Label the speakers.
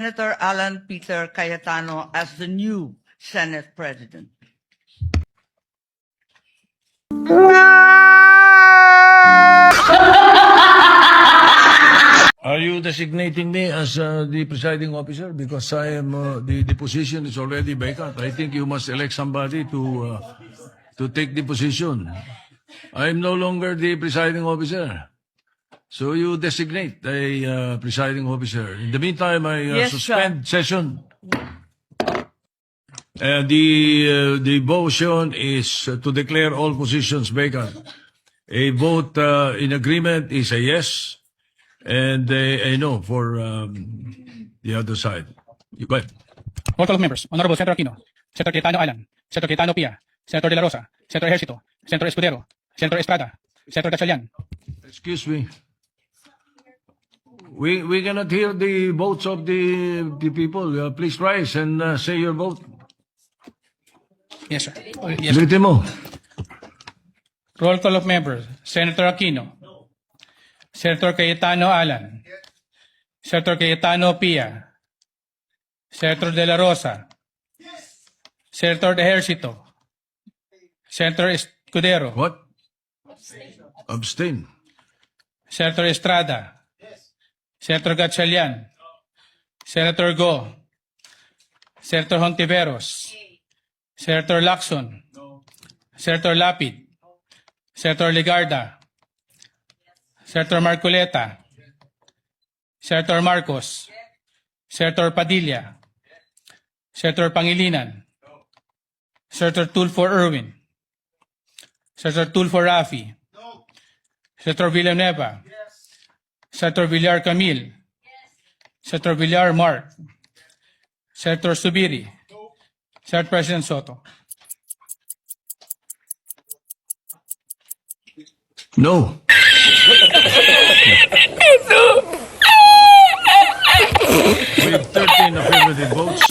Speaker 1: Senator Alan Peter Cayetano as the new Senate President.
Speaker 2: Are you designating me as the presiding officer? Because I am the position is already vacant. I think you must elect somebody to take the position. I am no longer the presiding officer. So you designate a presiding officer. In the meantime, I
Speaker 1: Yes,
Speaker 2: suspend session. The motion is to declare all positions vacant. A vote in agreement is a yes, and a no for the other side. You go ahead.
Speaker 3: Roll call of members. Honorable Senator Aquino, Senator Cayetano Alan, Senator Cayetano Pia, Senator De La Rosa, Senator Ejercito, Senator Escudero, Senator Estrada, Senator Gatchalian.
Speaker 2: Excuse me. We cannot hear the votes of the people. Please rise and say your vote.
Speaker 3: Yes, sir. Yes, sir.
Speaker 2: Ulitin mo.
Speaker 3: Roll call of members. Senator Aquino, Senator Cayetano Alan, Senator Cayetano Pia, Senator De La Rosa, Senator Ejercito, Senator Escudero,
Speaker 2: What? Abstain.
Speaker 3: Senator Estrada, Senator Gatchalian, Senator Go, Senator Hontiveros, Senator Lacson, Senator Lapid, Senator Ligarda, Senator Marcoleta, Senator Marcos, Senator Padilla, Senator Pangilinan, Senator Tulfo Irwin, Senator Tulfo Rafi, Senator Villanueva, Senator Villar Camille, Senator Villar Mark, Senator Subiri, Senate President Soto.
Speaker 2: No. With 13 affirmative votes,